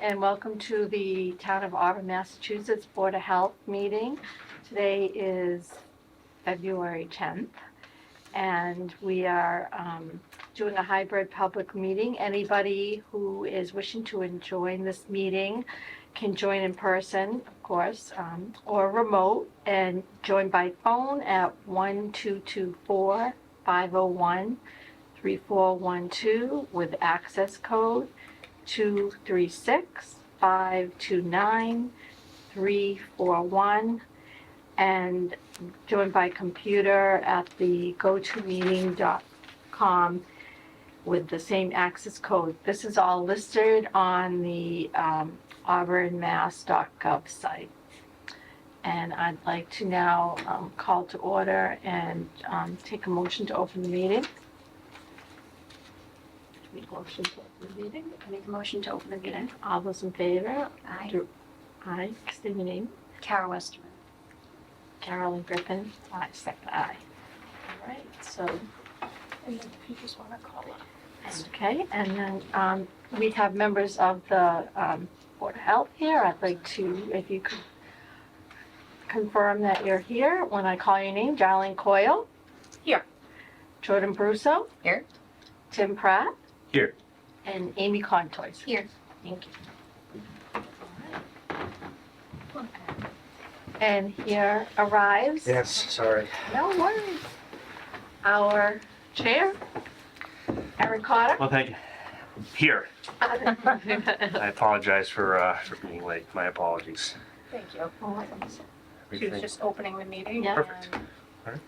and welcome to the Town of Auburn, Massachusetts Board of Health meeting. Today is February 10th, and we are doing a hybrid public meeting. Anybody who is wishing to join this meeting can join in person, of course, or remote, and join by phone at 1-224-501-3412 with access code 236-529-341, and join by computer at the gotomeeting.com with the same access code. This is all listed on the auburnmass.gov site. And I'd like to now call to order and take a motion to open the meeting. Make a motion to open the meeting. Make a motion to open the meeting. All those in favor? Aye. Aye. State your name. Kara Westerman. Carolyn Griffin. Aye. Second aye. All right. So, And then if you just want to call up. okay. And then we have members of the Board of Health here. I'd like to, if you could confirm that you're here when I call your name. Darlene Coyle. Here. Jordan Brusso. Here. Tim Pratt. Here. And Amy Contois. Here. Thank you. And here arrives. Yes, sorry. No worries. Our chair, Erin Cotter. Well, thank you. Here. I apologize for being late. My apologies. Thank you. She was Everything- just opening the meeting. Yeah. Perfect. and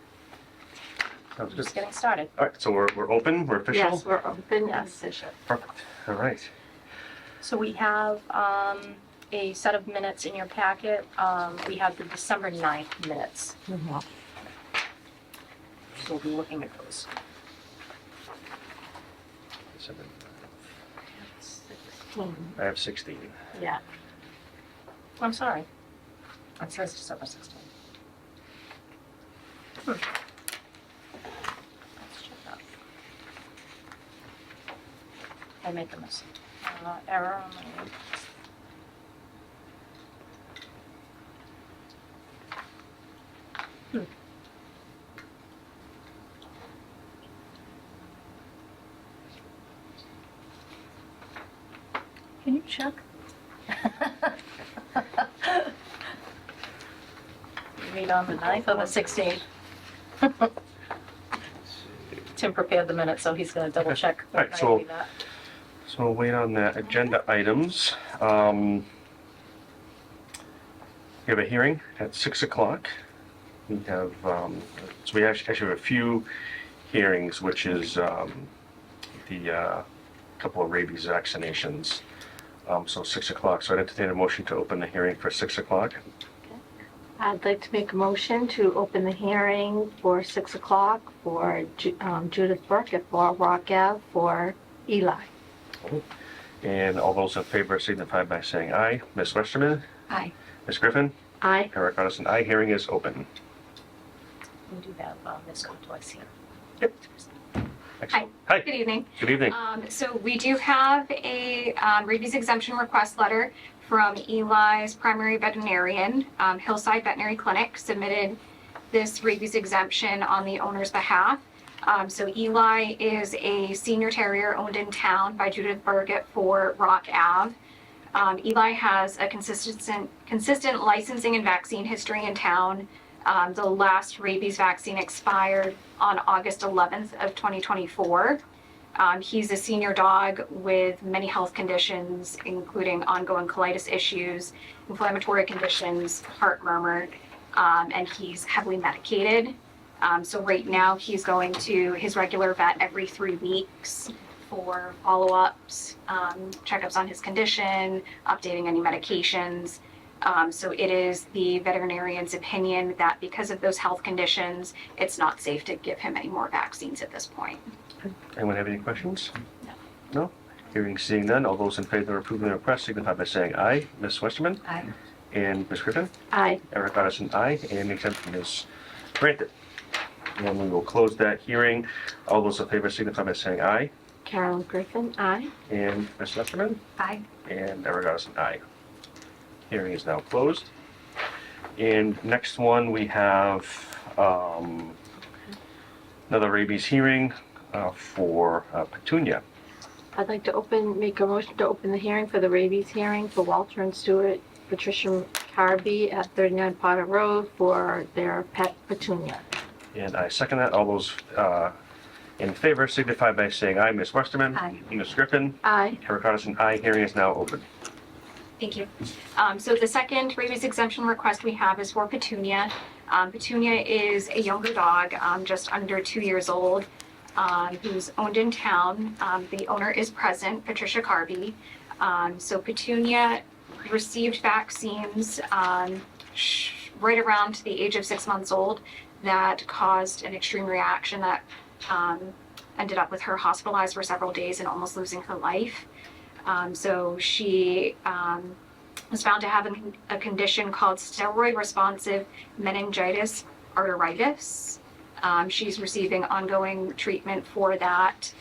Sounds good. Just getting started. All right, so we're open, we're official? Yes, we're open, yes. Perfect. All right. So we have a set of minutes in your packet. We have the December 9th minutes. So we'll be looking at those. I have 16. Yeah. I'm sorry. It says December 16th. Let's check that. I made the mistake. Error on my end. Can you check? Read on the 9th or the 16th? Tim prepared the minutes, so he's gonna double check. All right, so we'll wait on the agenda items. We have a hearing at 6 o'clock. We have, so we actually have a few hearings, which is the couple of rabies vaccinations. So 6 o'clock, so I'd entertain a motion to open the hearing for 6 o'clock. I'd like to make a motion to open the hearing for 6 o'clock for Judith Burkett for Rock Ave for Eli. And all those in favor signify by saying aye. Ms. Westerman? Aye. Ms. Griffin? Aye. Eric Otterson, aye. Hearing is open. We do have Ms. Contois here. Yep. Excellent. Hi. Good evening. Good evening. So we do have a rabies exemption request letter from Eli's primary veterinarian, Hillside Veterinary Clinic, submitted this rabies exemption on the owner's behalf. So Eli is a senior terrier owned in town by Judith Burgett for Rock Ave. Eli has a consistent licensing and vaccine history in town. The last rabies vaccine expired on August 11th of 2024. He's a senior dog with many health conditions, including ongoing colitis issues, inflammatory conditions, heart murmur, and he's heavily medicated. So right now he's going to his regular vet every 3 weeks for follow-ups, checkups on his condition, updating any medications. So it is the veterinarian's opinion that because of those health conditions, it's not safe to give him any more vaccines at this point. Anyone have any questions? No. No? Hearing, seeing none. All those in favor of approving the request signify by saying aye. Ms. Westerman? Aye. And Ms. Griffin? Aye. Eric Otterson, aye. And the exemption is granted. And we will close that hearing. All those in favor signify by saying aye. Carol Griffin, aye. And Ms. Westerman? Aye. And Eric Goddison, aye. Hearing is now closed. And next one, we have another rabies hearing for Petunia. I'd like to make a motion to open the hearing for the rabies hearing for Walter and Stuart Patricia Carby at 39 Potter Road for their pet Petunia. And I second that. All those in favor signify by saying aye. Ms. Westerman? Aye. Ms. Griffin? Aye. Eric Goddison, aye. Hearing is now open. Thank you. So the second rabies exemption request we have is for Petunia. Petunia is a younger dog, just under 2 years old, who's owned in town. The owner is present, Patricia Carby. So Petunia received vaccines right around the age of 6 months old that caused an extreme reaction that ended up with her hospitalized for several days and almost losing her life. So she was found to have a condition called steroid-responsive meningitis arteritis. She's receiving ongoing treatment for that.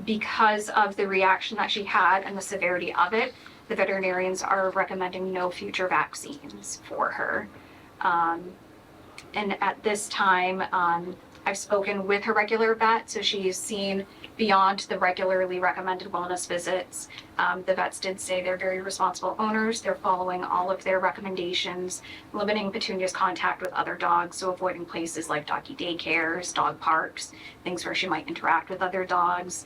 Because of the reaction that she had and the severity of it, the veterinarians are recommending no future vaccines for her. And at this time, I've spoken with her regular vet, so she's seen beyond the regularly recommended wellness visits. The vets did say they're very responsible owners. They're following all of their recommendations, limiting Petunia's contact with other dogs, so avoiding places like doggy daycares, dog parks, things where she might interact with other dogs.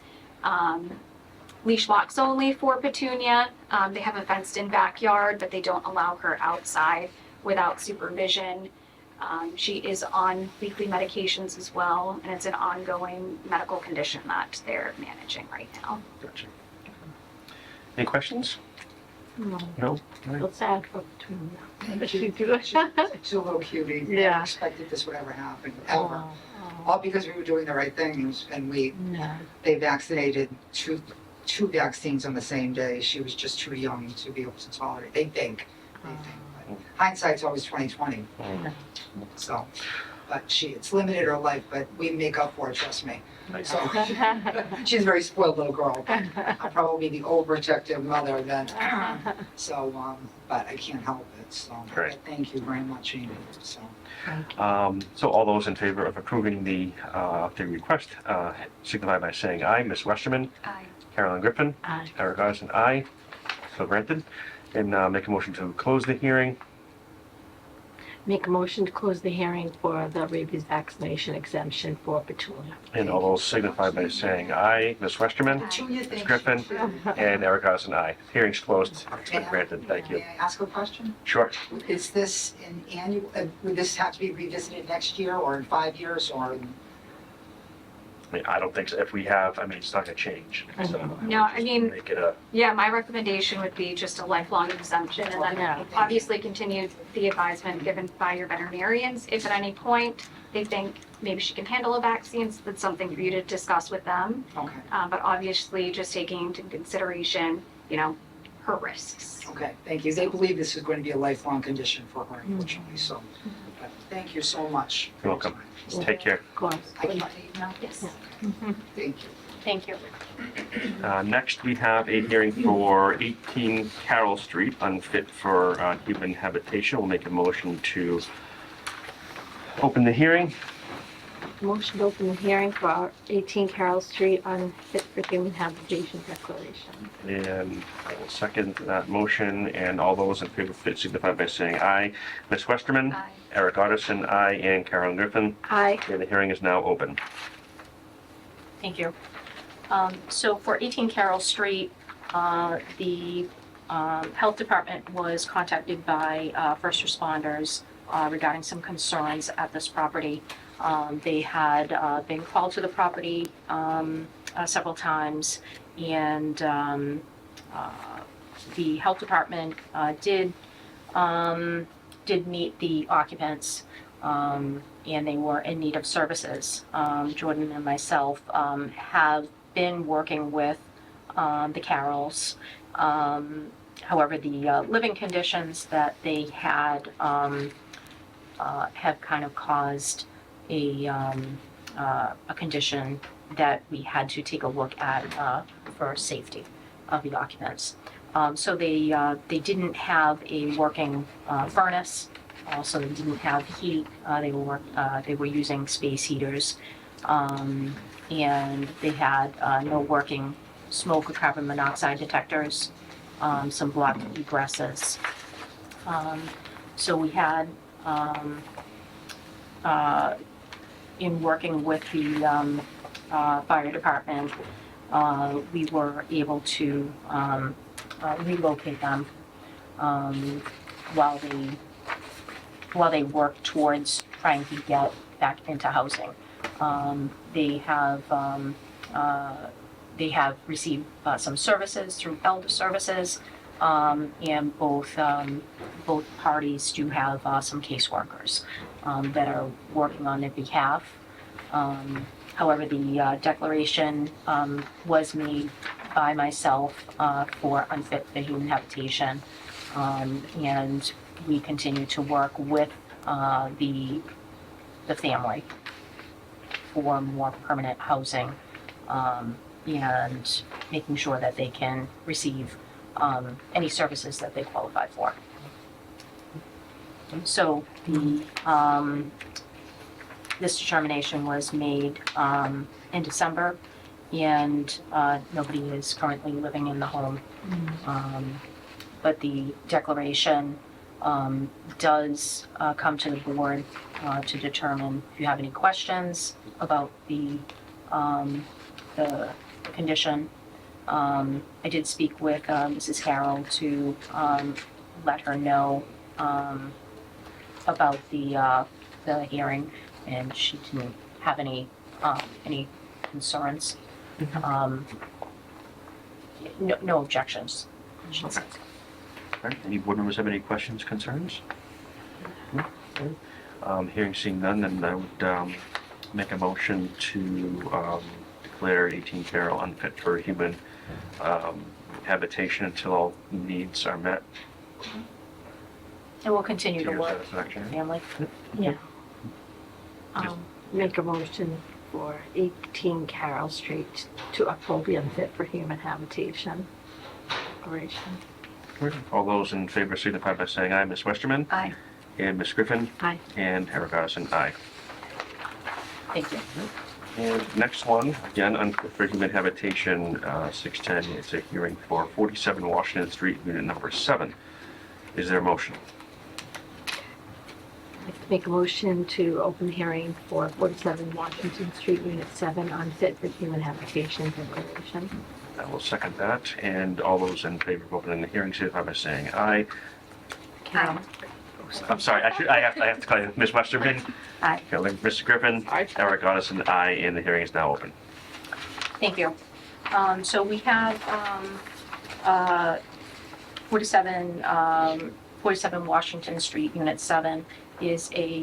Leash walks only for Petunia. They have a fenced-in backyard, but they don't allow her outside without supervision. She is on weekly medications as well, and it's an ongoing medical condition that they're managing right now. Gotcha. Any questions? No, No? All right. feel sad for Petunia. Thank But you. she do. She's a little cutie. Yeah. Never expected this would ever happen, ever. Oh, All because we were doing the right things and no. they vaccinated two vaccines on the same day. She was just too young to be able to tolerate, they think. But hindsight's always 20/20, so. But it's limited her life, but we make up for it, trust me. So, she's a very spoiled little girl. I'll probably be the overprotective mother then. So, but I can't help it, so. Right. But thank you very much, Amy, so. So all those in favor of approving the request signify by saying aye. Ms. Westerman? Aye. Carolyn Griffin? Aye. Eric Goddison, aye. So granted. And make a motion to close the hearing. Make a motion to close the hearing for the rabies vaccination exemption for Petunia. And all those signify by saying aye. Ms. Westerman? Petunia, Ms. thank Griffin? you. And Eric Goddison, aye. Hearing's closed. It's been granted. Thank you. May I ask a question? Sure. Is this an annual, would this have to be revisited next year or in 5 years or? I mean, I don't think so. If we have, I mean, it's not gonna change. So No, I mean- Make it a, Yeah, my recommendation would be just a lifelong exemption and then Yeah. obviously continue the advisement given by your veterinarians. If at any point they think maybe she can handle a vaccine, that's something for you to discuss with them. Okay, But obviously just taking into consideration, her risks. okay, thank you. They believe this is going to be a lifelong condition for her, unfortunately, so. But thank you so much. You're welcome. Take care. Of course. I can take now? Yes. Thank you. Thank you. Next, we have a hearing for 18 Carroll Street, unfit for human habitation. We'll make a motion to open the hearing. Motion to open the hearing for 18 Carroll Street on fit for human habitation declaration. And I will second that motion, and all those in favor of it signify by saying aye. Ms. Westerman? Aye. Eric Goddison, aye, and Carolyn Griffin. Aye. And the hearing is now open. Thank you. So for 18 Carroll Street, the health department was contacted by first responders regarding some concerns at this property. They had been called to the property several times, and the health department did meet the occupants, and they were in need of services. Jordan and myself have been working with the Carrolls. However, the living conditions that they had have kind of caused a condition that we had to take a look at for safety of the occupants. So they didn't have a working furnace. Also, they didn't have heat. They were using space heaters, and they had no working smoke or carbon monoxide detectors. Some blocked egresses. So we had, in working with the fire department, we were able to relocate them while they work towards trying to get back into housing. They have received some services through Elder Services, and both parties do have some caseworkers that are working on their behalf. However, the declaration was made by myself for unfit for human habitation, and we continue to work with the family for more permanent housing, and making sure that they can receive any services that they qualify for. So this determination was made in December, and nobody is currently living in the home. But the declaration does come to the board to determine if you have any questions about the condition. I did speak with Mrs. Harrell to let her know about the hearing, and she didn't have any concerns. No objections, she said. All right, any board members have any questions, concerns? No? Okay. Hearing, seeing none, then I would make a motion to declare 18 Carroll unfit for human habitation until all needs are met. And we'll continue To to your work satisfaction. with the family. Yeah. Make a motion for 18 Carroll Street to uphold the unfit for human habitation declaration. All those in favor signify by saying aye. Ms. Westerman? Aye. And Ms. Griffin? Aye. And Eric Goddison, aye. Thank you. And next one, again, unfit for human habitation, 610, it's a hearing for 47 Washington Street, unit number 7. Is there a motion? I'd like to make a motion to open the hearing for 47 Washington Street, Unit 7, unfit for human habitation declaration. I will second that, and all those in favor of opening the hearing signify by saying aye. Carol? I'm sorry, I have to call you Ms. Westerman. Aye. Mr. Griffin. Aye. Eric Goddison, aye, and the hearing is now open. Thank you. So we have 47 Washington Street, Unit 7 is a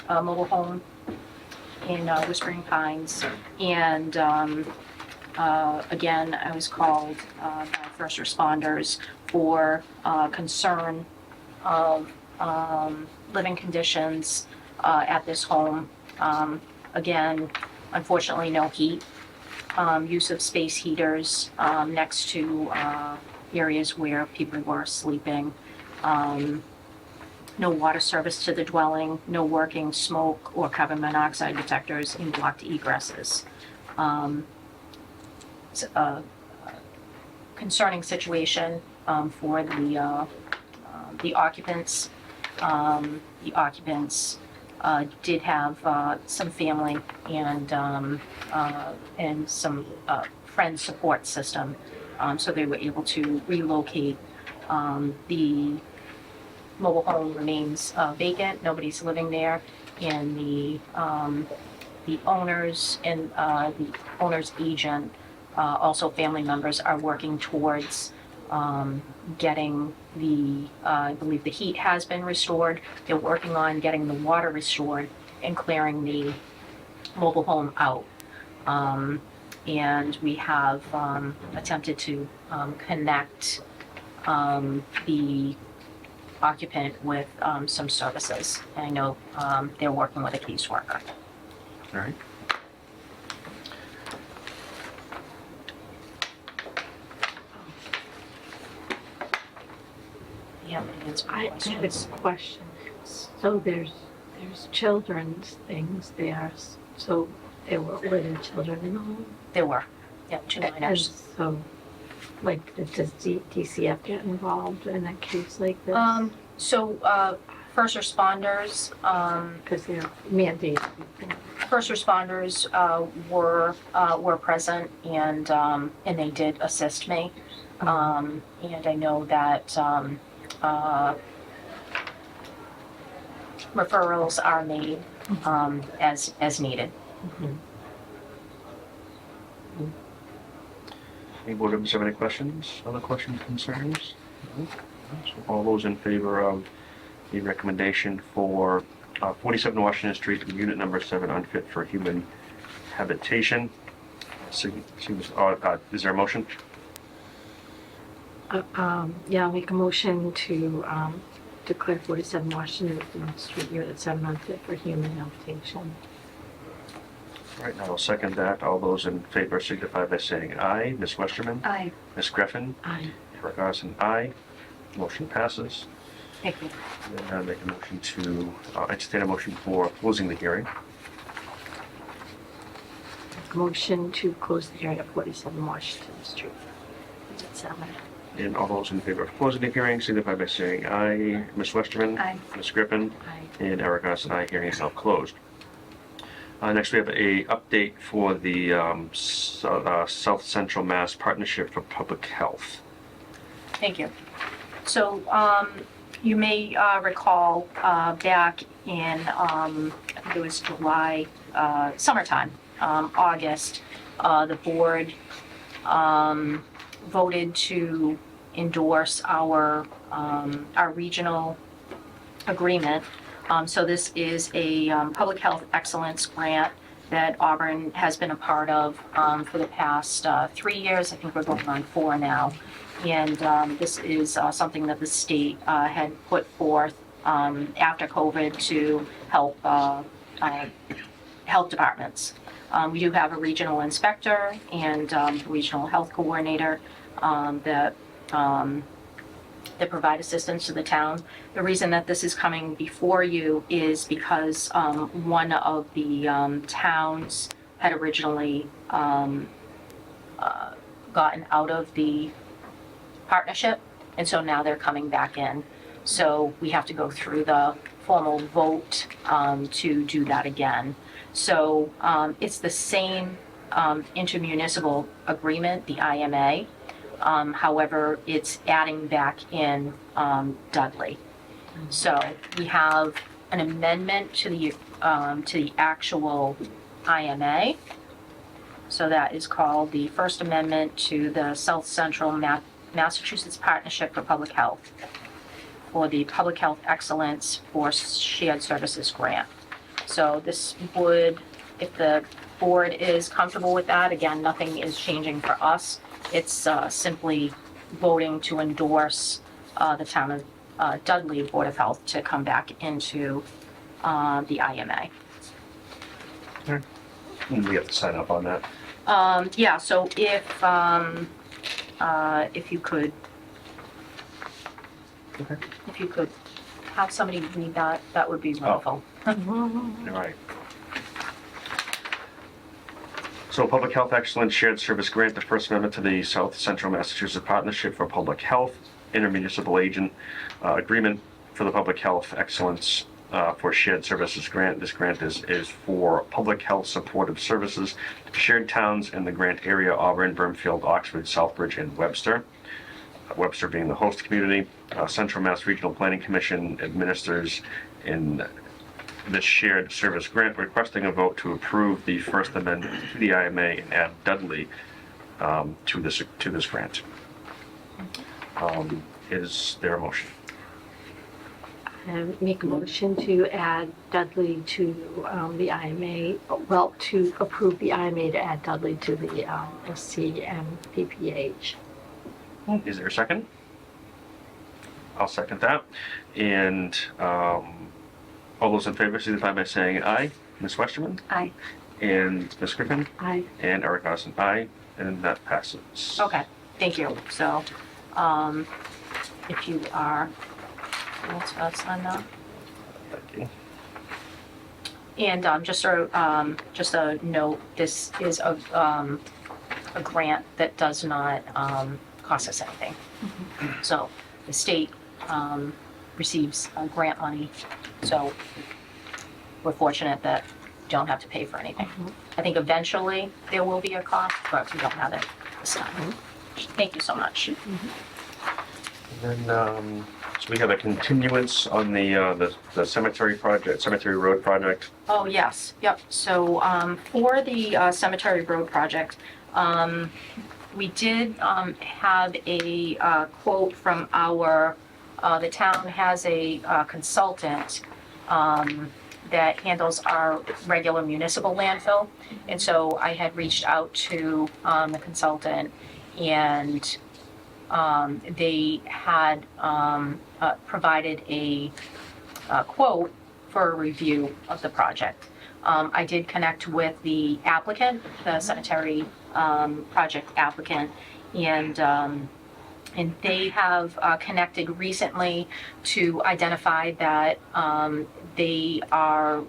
mobile home in Whispering Pines. And again, I was called by first responders for concern of living conditions at this home. Again, unfortunately, no heat. Use of space heaters next to areas where people were sleeping. No water service to the dwelling, no working smoke or carbon monoxide detectors in blocked egresses. It's a concerning situation for the occupants. The occupants did have some family and some friend support system, so they were able to relocate. The mobile home remains vacant, nobody's living there, and the owners and the owner's agent, also family members, are working towards getting I believe the heat has been restored. They're working on getting the water restored and clearing the mobile home out. And we have attempted to connect the occupant with some services. And I know they're working with a caseworker. All right. have to answer I questions. have a question. So there's children's things there, so were there children in the home? There were, yeah, 2 And minors. so, like, does DCF get involved in a case like this? First responders, Because they're mandated. were present and they did assist me. And I know that, referrals are made, as needed. Any board members have any questions? Other questions, concerns? No? So all those in favor of the recommendation for 47 Washington Street, unit number 7, unfit for human habitation? Is there a motion? Yeah, I'll make a motion to declare 47 Washington Street, Unit 7 unfit for human habitation. All right, I'll second that. All those in favor signify by saying aye. Ms. Westerman? Aye. Ms. Griffin? Aye. Eric Carson, aye. Motion passes. Thank you. Then I make a motion to entertain a motion for closing the hearing. Motion to close the hearing at 47 Washington Street. Unit 7. And all those in favor of closing the hearing signify by saying aye. Ms. Westerman? Aye. Ms. Griffin? Aye. And Eric Carson, aye. Hearing is now closed. Next, we have a update for the South Central Mass Partnership for Public Health. Thank you. So, you may recall back in, I think it was July, summertime, August, the board voted to endorse our regional agreement. So this is a public health excellence grant that Auburn has been a part of for the past 3 years. I think we're going on 4 now. And this is something that the state had put forth after COVID to help health departments. We do have a regional inspector and regional health coordinator that provide assistance to the town. The reason that this is coming before you is because one of the towns had originally gotten out of the partnership, and so now they're coming back in. So we have to go through the formal vote to do that again. So it's the same intermunicipal agreement, the IMA. However, it's adding back in Dudley. So we have an amendment to the actual IMA. So that is called the First Amendment to the South Central Massachusetts Partnership for Public Health, for the Public Health Excellence for Shared Services Grant. So this would, if the board is comfortable with that, again, nothing is changing for us. It's simply voting to endorse the town of Dudley Board of Health to come back into the IMA. We have to sign up on that. Yeah, so if you could, Okay. if you could have somebody read that, that would be wonderful. All right. So Public Health Excellence Shared Service Grant, the First Amendment to the South Central Massachusetts Partnership for Public Health, intermunicipal agent agreement for the Public Health Excellence for Shared Services Grant. This grant is for public health supportive services to shared towns in the grant area: Auburn, Brimfield, Oxford, Southbridge, and Webster. Webster being the host community. Central Mass Regional Planning Commission administers in this shared service grant, requesting a vote to approve the First Amendment to the IMA and add Dudley to this grant. Is there a motion? And make a motion to add Dudley to the IMA, well, to approve the IMA to add Dudley to the SCMPPH. Is there a second? I'll second that. And all those in favor signify by saying aye. Ms. Westerman? Aye. And Ms. Griffin? Aye. And Eric Carson, aye. And that passes. Okay, thank you. So, if you are Let's sign that. Thank you. And just a note, this is a grant that does not cost us anything. So the state receives grant money, so we're fortunate that we don't have to pay for anything. I think eventually there will be a cost, but we don't have it this time. Thank you so much. And then, so we have a continuance on the cemetery project, Cemetery Road project. Oh, yes, yep. So for the Cemetery Road project, we did have a quote from the town has a consultant that handles our regular municipal landfill. And so I had reached out to the consultant, and they had provided a quote for a review of the project. I did connect with the applicant, the cemetery project applicant, and they have connected recently to identify that they're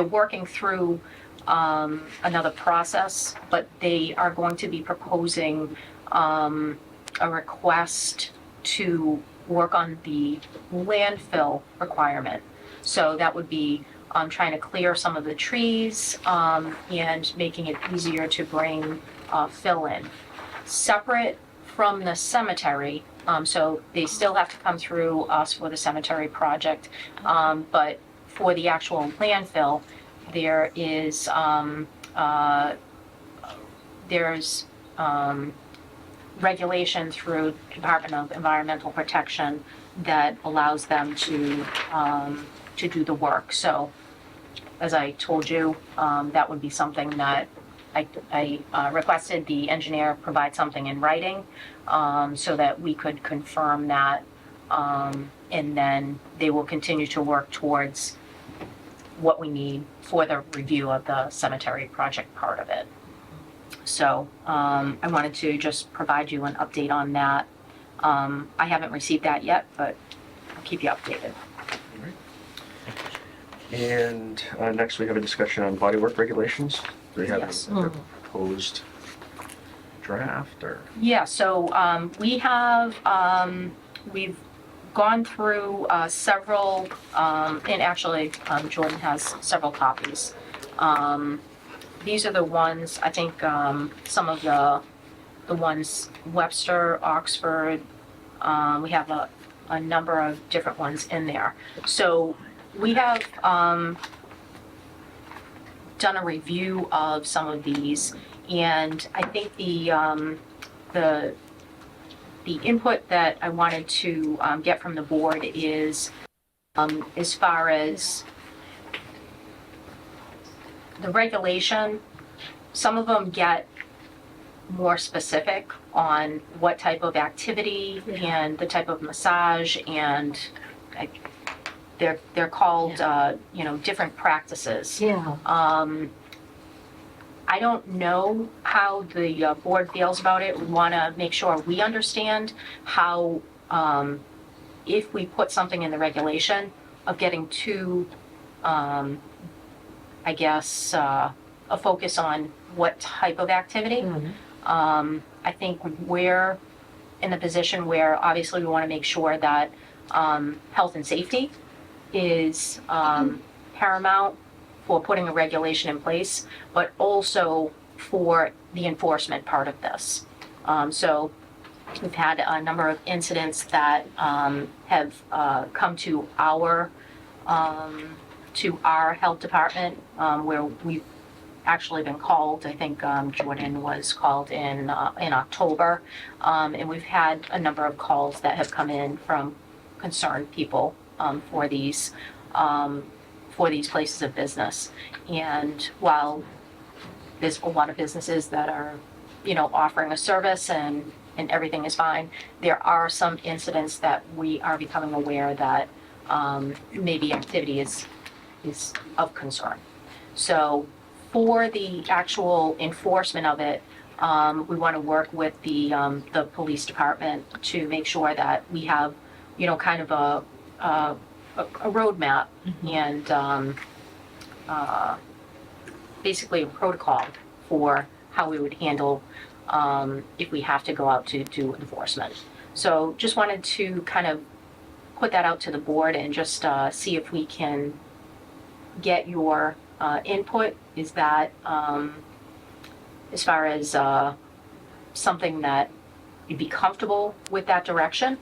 working through another process, but they are going to be proposing a request to work on the landfill requirement. So that would be trying to clear some of the trees and making it easier to bring fill in. Separate from the cemetery, so they still have to come through us for the cemetery project, but for the actual landfill, there's regulation through Department of Environmental Protection that allows them to do the work. So, as I told you, that would be something that I requested the engineer provide something in writing so that we could confirm that, and then they will continue to work towards what we need for the review of the cemetery project part of it. So I wanted to just provide you an update on that. I haven't received that yet, but I'll keep you updated. And next we have a discussion on bodywork regulations. Do we have Yes. a proposed draft or? Yeah, so we've gone through several, and actually Jordan has several copies. These are the ones, I think, some of the ones, Webster, Oxford, we have a number of different ones in there. So we have done a review of some of these, and I think the input that I wanted to get from the board is as far as the regulation, some of them get more specific on what type of activity and the type of massage, and they're called different practices. Yeah. I don't know how the board feels about it. We want to make sure we understand how, if we put something in the regulation of getting too, I guess, a focus on what type of activity. I think we're in the position where obviously we want to make sure that health and safety is paramount for putting a regulation in place, but also for the enforcement part of this. So we've had a number of incidents that have come to our health department where we've actually been called. I think Jordan was called in October, and we've had a number of calls that have come in from concerned people for these places of business. And while there's a lot of businesses that are, offering a service and everything is fine, there are some incidents that we are becoming aware that maybe activity is of concern. So for the actual enforcement of it, we want to work with the police department to make sure that we have, kind of a roadmap and basically a protocol for how we would handle if we have to go out to do enforcement. So just wanted to kind of put that out to the board and just see if we can get your input. Is that as far as something that you'd be comfortable with that direction?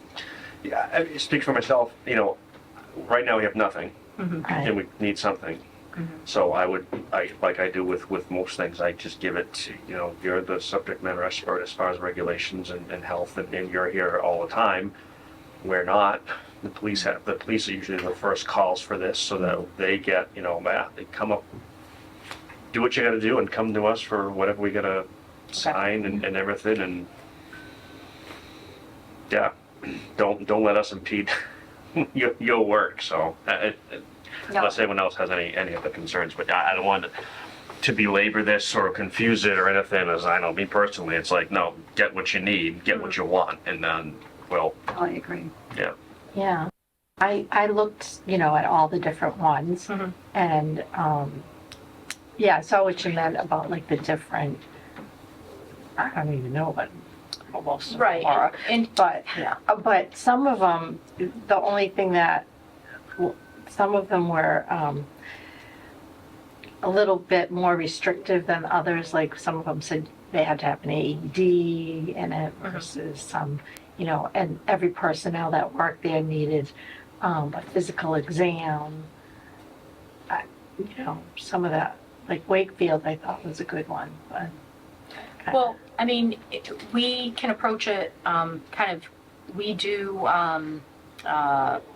Yeah, I speak for myself, you know, right now we have nothing, Right. and we need something. So like I do with most things, I just give it to, you know, you're the subject matter expert as far as regulations and health, and you're here all the time. We're not. The police are usually the first calls for this, so that they get, you know, they come up, do what you gotta do, and come to us for whatever we gotta sign and everything, and yeah, don't let us impede your work, so, unless anyone else has any other concerns, but I don't want to belabor this or confuse it or anything, as I know, me personally, it's like, no, get what you need, get what you want, and then, well, I agree. yeah. Yeah. I looked, you know, at all the different ones Mhm. and, yeah, I saw what you meant about like the different, I don't even know what most of them are. And But, yeah. but some of them, the only thing that, some of them were a little bit more restrictive than others. Like some of them said they had to have an AED in it versus some, you know, and every personnel that worked there needed a physical exam. You know, some of that, like Wakefield, I thought was a good one, but. Well, I mean, we can approach it kind of, we do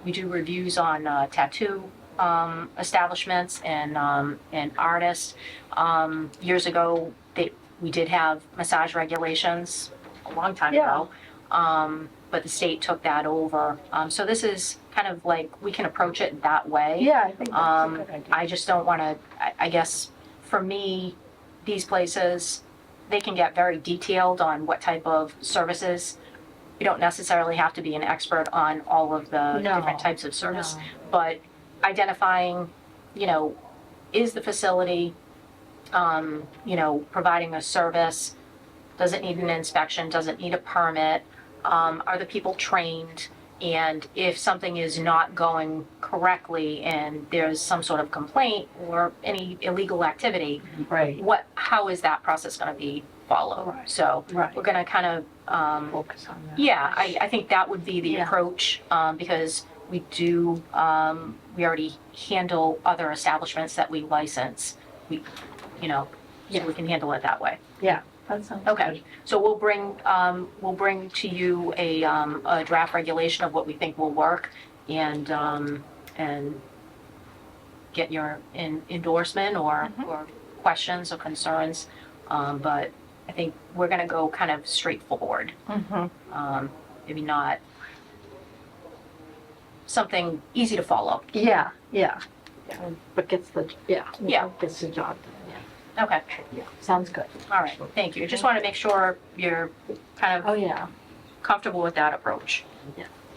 reviews on tattoo establishments and artists. Years ago, we did have massage regulations a long time ago, but the state took that over. So this is kind of like, we can approach it that way. Yeah, I think that's a good idea. I just don't want to, I guess, for me, these places, they can get very detailed on what type of services. You don't necessarily have to be an expert on all of the No, different types of service, no. but identifying, you know, is the facility, you know, providing a service? Does it need an inspection? Does it need a permit? Are the people trained? And if something is not going correctly and there's some sort of complaint or any illegal activity, Right, how is that process going to be followed? Right. So right. we're going to kind of, Focus on that. yeah, I think that would be the Yeah. approach, because we do, we already handle other establishments that we license. We, you know, so Yeah. we can handle it that way. Yeah, that sounds Okay. good. So we'll bring to you a draft regulation of what we think will work and get your endorsement or questions or concerns. But I think we're gonna go kind of straightforward. Maybe not something easy to follow. Yeah, yeah. But gets the, Yeah. gets the job done, Okay, yeah. Sounds good. all right, thank you. Just want to make sure you're kind Oh, of yeah. comfortable with that approach.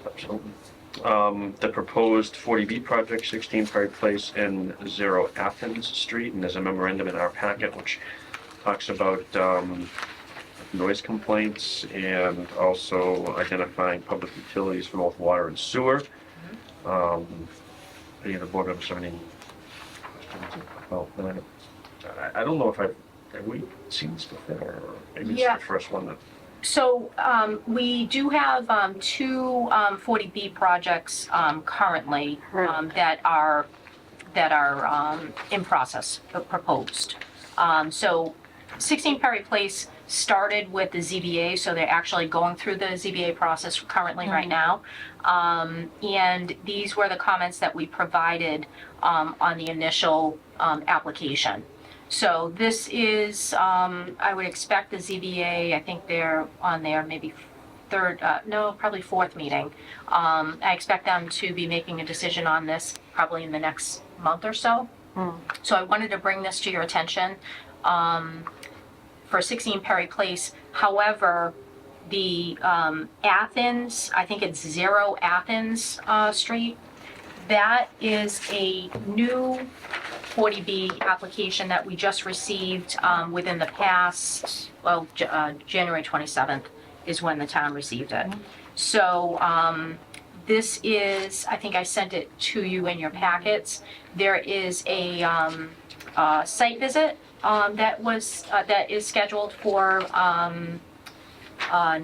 Absolutely. The proposed 40B project, 16 Perry Place and 0 Athens Street, and there's a memorandum in our packet which talks about noise complaints and also identifying public utilities for both water and sewer. Any of the board members have any questions about that? I don't know if have we seen this before, or maybe it's Yeah. the first one that. So we do have two 40B projects currently that are in process, proposed. So 16 Perry Place started with the ZBA, so they're actually going through the ZBA process currently right now. And these were the comments that we provided on the initial application. So this is, I would expect the ZBA, I think they're on their maybe probably fourth meeting. I expect them to be making a decision on this probably in the next month or so. So I wanted to bring this to your attention for 16 Perry Place. However, the Athens, I think it's 0 Athens Street, That is a new 40B application that we just received within the past, well, January 27th is when the town received it. So this is, I think I sent it to you in your packets. There is a site visit that is scheduled for, on, I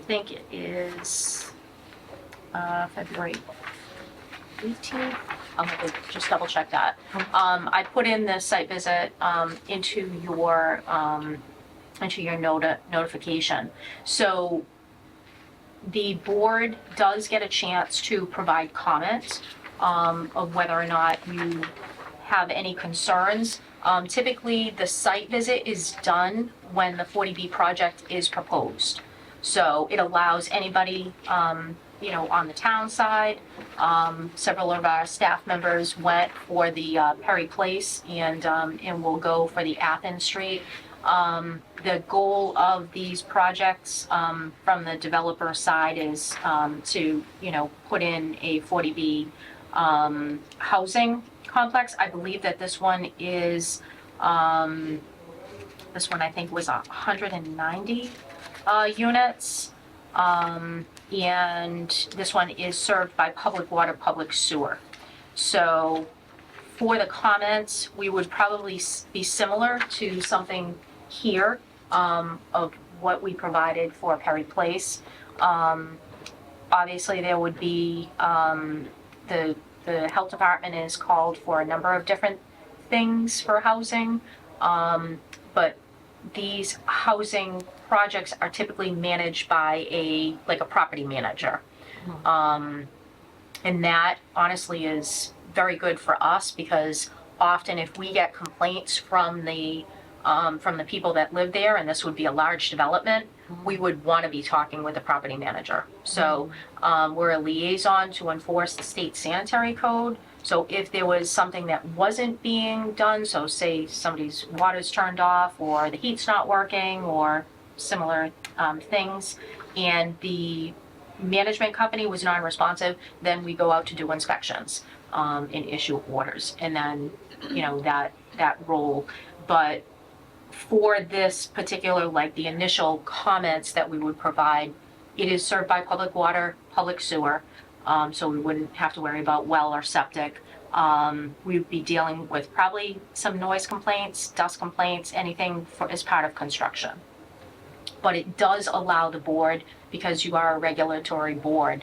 think it is February 18th. I'll have to just double check that. I put in the site visit into your notification. So the board does get a chance to provide comments of whether or not you have any concerns. Typically, the site visit is done when the 40B project is proposed. So it allows anybody, on the town side. Several of our staff members went for the Perry Place and will go for the Athens Street. The goal of these projects from the developer side is to, put in a 40B housing complex. I believe that this one is, I think was 190 units. And this one is served by public water, public sewer. So for the comments, we would probably be similar to something here of what we provided for Perry Place. Obviously, there would be, the health department is called for a number of different things for housing. But these housing projects are typically managed by a property manager. And that honestly is very good for us because often if we get complaints from the people that live there, and this would be a large development, we would want to be talking with the property manager. So we're a liaison to enforce the state sanitary code. So if there was something that wasn't being done, so say somebody's water's turned off or the heat's not working or similar things, and the management company was non-responsive, then we go out to do inspections and issue orders, and then, that role. But for this particular, the initial comments that we would provide, it is served by public water, public sewer, so we wouldn't have to worry about well or septic. We'd be dealing with probably some noise complaints, dust complaints, anything as part of construction. But it does allow the board, because you are a regulatory board,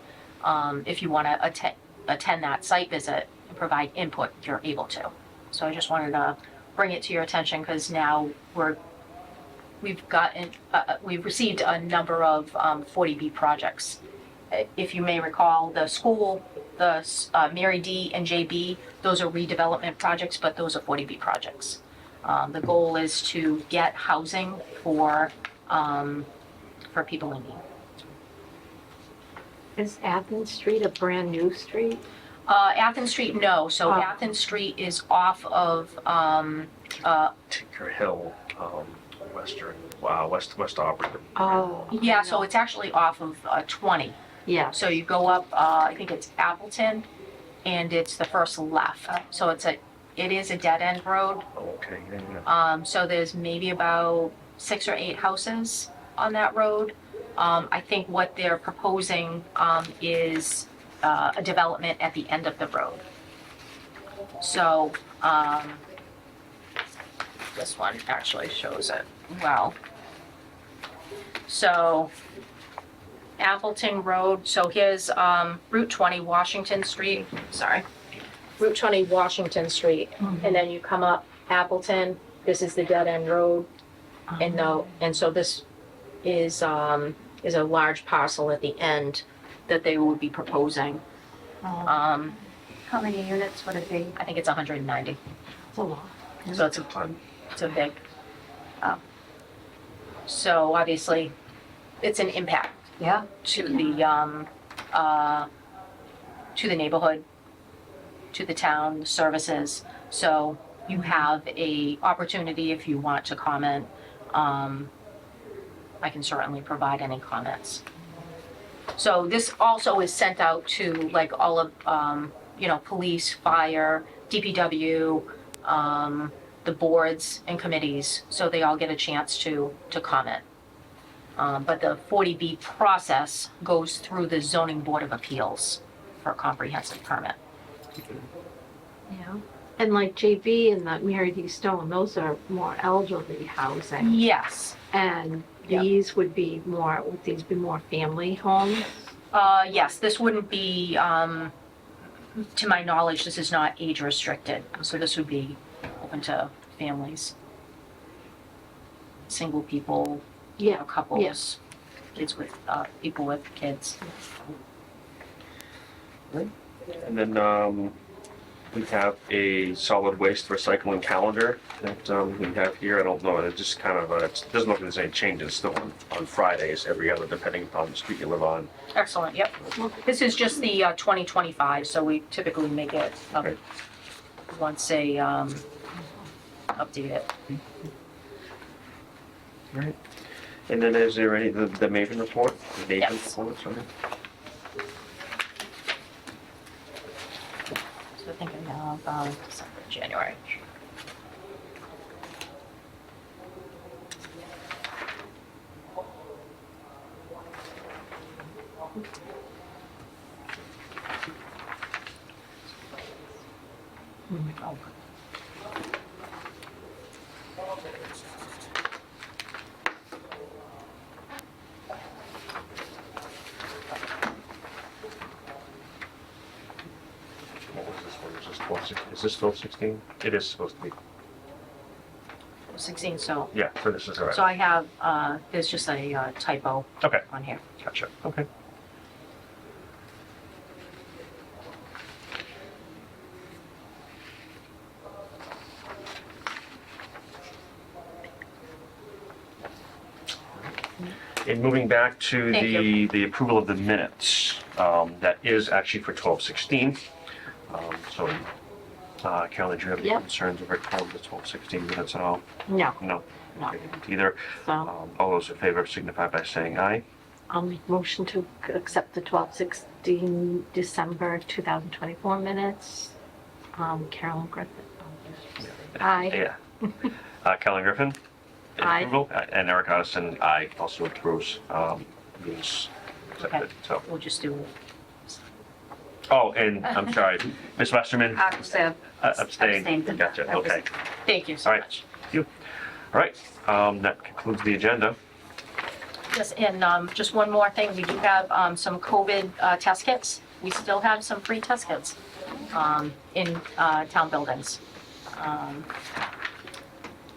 if you want to attend that site visit and provide input, you're able to. So I just wanted to bring it to your attention because now we've received a number of 40B projects. If you may recall, the school, the Mary D and JB, those are redevelopment projects, but those are 40B projects. The goal is to get housing for people in need. Is Athens Street a brand-new street? Athens Street, no. So Oh. Athens Street is off of Tinker Hill, West Auburn. Oh. yeah. So it's actually off of 20. Yeah. So you go up, I think it's Appleton, and it's the first left. So it is a dead end road. Oh, okay, yeah. So there's maybe about 6 or 8 houses on that road. I think what they're proposing is a development at the end of the road. So this one actually shows it well. So Appleton Road, so here's Route 20 Washington Street, Route 20 Washington Street, and then you come up Appleton, this is the dead end road, and so this is a large parcel at the end that they would be proposing. How many units would it be? I think it's 190, It's a lot. so it's a big. So obviously, it's an impact Yeah. to the neighborhood, to the town, the services. So you have a opportunity if you want to comment. I can certainly provide any comments. So this also is sent out to like all of, police, fire, DPW, the boards and committees, so they all get a chance to comment. But the 40B process goes through the zoning board of appeals for a comprehensive permit. Yeah. And like JB and the Mary D. Stone, those are more elderly housing. Yes. And Yep. would these be more family homes? Yes, this wouldn't be, to my knowledge, this is not age restricted, so this would be open to families. Single people, Yeah, couples, kids with, people with kids. And then we have a solid waste recycling calendar that we have here. I don't know, it just kind of, it doesn't look like there's any changes still on Fridays, every other, depending upon the street you live on. Excellent, yep. This is just the 2025, so we typically make it up Right. once they update it. Right. And then is there any, the Maven report? The Maven Yes. report, sorry. So thinking of December, January. Oh. What was this one? Is this 12, is this 1216? It is supposed to be. 16, so Yeah, so this is all right. So I have, there's just a typo Okay, on here. gotcha, okay. And moving back to Thank you. the approval of the minutes, that is actually for 1216. So, Carolyn, do you have any Yep. concerns over the 1216 minutes at all? no, No? No. Okay, either. so All those in favor signify by saying aye. I'll make motion to accept the 12/16 December 2024 minutes. Carolyn Griffin. Aye. Yeah. Carolyn Griffin? in Aye. approval, and Eric Addison, aye, also approves, means accepted, so. We'll just do, Oh, and I'm sorry, Ms. Westerman Abstain. abstained. Gotcha, That was- okay. thank you so All right. much. Thank you. All right, that concludes the agenda. Yes, and just one more thing, we do have some COVID test kits. We still have some free test kits in town buildings.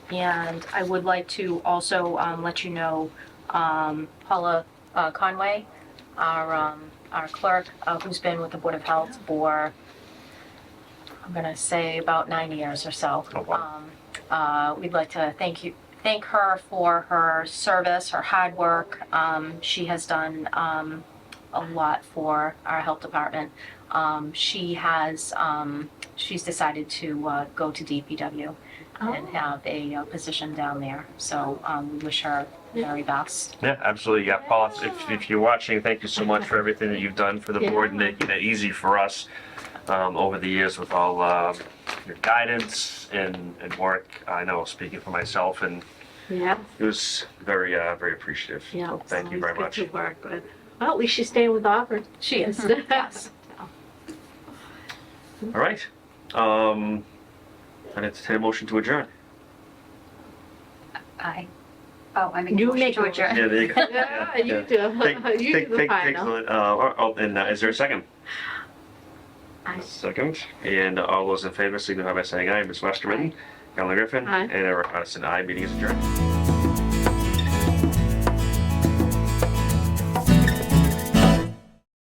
And I would like to also let you know, Paula Conway, our clerk, who's been with the Board of Health for, I'm gonna say about 9 years or so. Oh, wow. We'd like to thank her for her service, her hard work. She has done a lot for our health department. She's decided to go to DPW and have a position down there. So we wish her the very best. Yeah, absolutely, yeah, Paula, if you're watching, thank you so much for everything that you've done for the board and making it easy for us over the years with all your guidance and work. I know, speaking for myself, and Yeah, it was very, very appreciative. yeah. So thank you very Always much. good to work with. Well, at least she's staying with Auburn. She is. Yes. All right, and entertain a motion to adjourn. Aye. Oh, I make a You motion make to a adjourn. Yeah, there you go. Yeah, you do. Take- You take- do the take- final. and is there a second? I Second. And all those in favor signify by saying aye. Ms. Westerman, Carolyn Griffin, Aye. and Eric Addison, aye. Meeting is adjourned.